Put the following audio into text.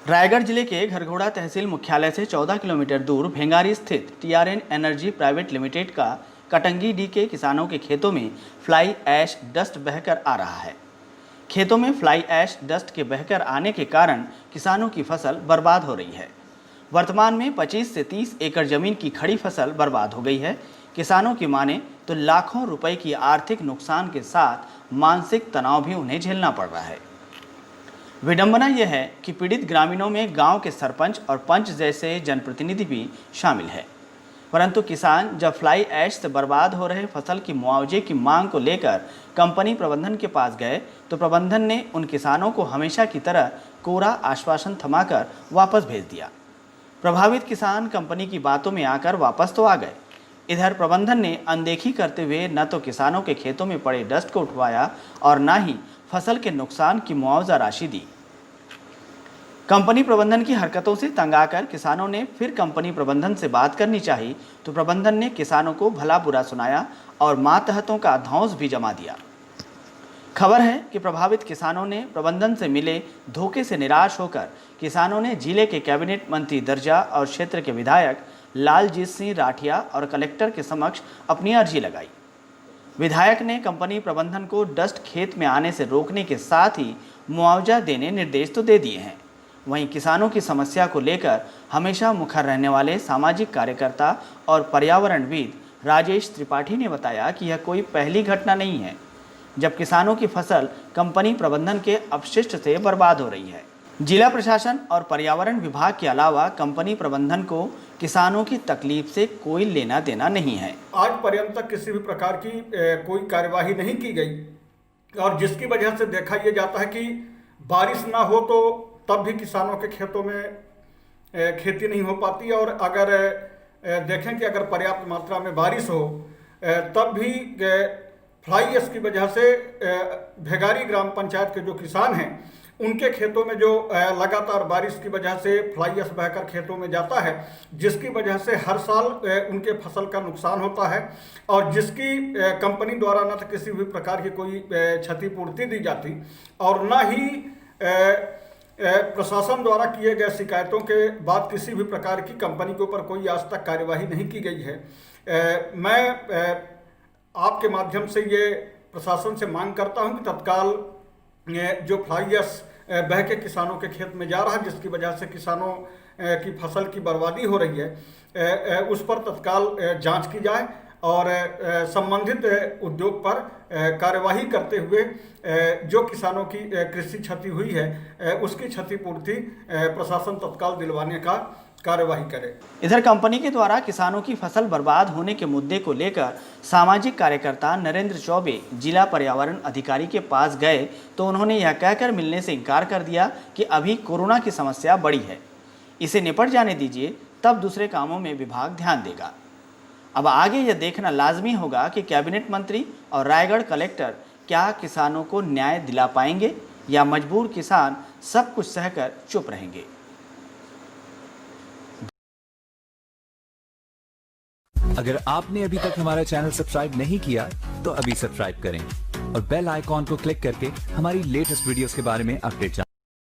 रायगढ़ जिले के घरघोड़ा तहसील मुख्यालय से 14 किलोमीटर दूर भेंगारी स्थित टीआरएन एनर्जी प्राइवेट लिमिटेड का कटंगी डी के किसानों के खेतों में फ्लाई ऐश डस्ट बहकर आ रहा है। खेतों में फ्लाई ऐश डस्ट के बहकर आने के कारण किसानों की फसल बर्बाद हो रही है। वर्तमान में 25 से 30 एकड़ जमीन की खड़ी फसल बर्बाद हो गई है। किसानों की माने तो लाखों रुपए की आर्थिक नुकसान के साथ मानसिक तनाव भी उन्हें झेलना पड़ रहा है। विडंबना यह है कि पीड़ित ग्रामीणों में गांव के सरपंच और पंच जैसे जनप्रतिनिधि भी शामिल है, परंतु किसान जब फ्लाई ऐश से बर्बाद हो रहे फसल की मुआवजे की मांग को लेकर कंपनी प्रबंधन के पास गए तो प्रबंधन ने उन किसानों को हमेशा की तरह कोरा आश्वासन थमाकर वापस भेज दिया। प्रभावित किसान कंपनी की बातों में आकर वापस तो आ गए, इधर प्रबंधन ने अनदेखी करते हुए न तो किसानों के खेतों में पड़े डस्ट को उठवाया और न ही फसल के नुकसान की मुआवजा राशि दी। कंपनी प्रबंधन की हरकतों से तंग आकर किसानों ने फिर कंपनी प्रबंधन से बात करनी चाहिए तो प्रबंधन ने किसानों को भला बुरा सुनाया और मातहतों का धौंस भी जमा दिया। खबर है कि प्रभावित किसानों ने प्रबंधन से मिले धोखे से निराश होकर किसानों ने जिले के कैबिनेट मंत्री दर्जा और क्षेत्र के विधायक लालजीत सिंह राठिया और कलेक्टर के समक्ष अपनी अर्जी लगाई। विधायक ने कंपनी प्रबंधन को डस्ट खेत में आने से रोकने के साथ ही मुआवजा देने निर्देश तो दे दिए हैं। वहीं किसानों की समस्या को लेकर हमेशा मुखर रहने वाले सामाजिक कार्यकर्ता और पर्यावरणविद राजेश त्रिपाठी ने बताया कि यह कोई पहली घटना नहीं है जब किसानों की फसल कंपनी प्रबंधन के अपशिष्ट से बर्बाद हो रही है। जिला प्रशासन और पर्यावरण विभाग के अलावा कंपनी प्रबंधन को किसानों की तकलीफ से कोई लेना देना नहीं है। आज पर्यंत तक किसी भी प्रकार की कोई कार्यवाही नहीं की गई और जिसकी वजह से देखा यह जाता है कि बारिश ना हो तो तब भी किसानों के खेतों में खेती नहीं हो पाती और अगर देखें कि अगर पर्याप्त मात्रा में बारिश हो तब भी फ्लाई ऐश की वजह से भेगारी ग्राम पंचायत के जो किसान हैं उनके खेतों में जो लगातार बारिश की वजह से फ्लाई ऐश बहकर खेतों में जाता है, जिसकी वजह से हर साल उनके फसल का नुकसान होता है और जिसकी कंपनी द्वारा न तो किसी भी प्रकार की कोई क्षतिपूर्ति दी जाती और न ही प्रशासन द्वारा किए गए शिकायतों के बाद किसी भी प्रकार की कंपनी के ऊपर कोई आज तक कार्यवाही नहीं की गई है। मैं आपके माध्यम से ये प्रशासन से मांग करता हूं कि तत्काल जो फ्लाई ऐश बह के किसानों के खेत में जा रहा है, जिसकी वजह से किसानों की फसल की बर्बादी हो रही है, उस पर तत्काल जांच की जाए और संबंधित उद्योग पर कार्यवाही करते हुए जो किसानों की कृषि क्षति हुई है उसकी क्षतिपूर्ति प्रशासन तत्काल दिलवाने का कार्यवाही करे। इधर कंपनी के द्वारा किसानों की फसल बर्बाद होने के मुद्दे को लेकर सामाजिक कार्यकर्ता नरेंद्र चौबे जिला पर्यावरण अधिकारी के पास गए तो उन्होंने यह कहकर मिलने से इनकार कर दिया कि अभी कोरोना की समस्या बड़ी है, इसे निपट जाने दीजिए, तब दूसरे कामों में विभाग ध्यान देगा। अब आगे यह देखना लाजमी होगा कि कैबिनेट मंत्री और रायगढ़ कलेक्टर क्या किसानों को न्याय दिला पाएंगे या मजबूर किसान सब कुछ सहकर चुप रहेंगे। अगर आपने अभी तक हमारा चैनल सब्सक्राइब नहीं किया तो अभी सब्सक्राइब करें और बेल आइकॉन को क्लिक करके हमारी लेटेस्ट वीडियोस के बारे में अपडेट जानें।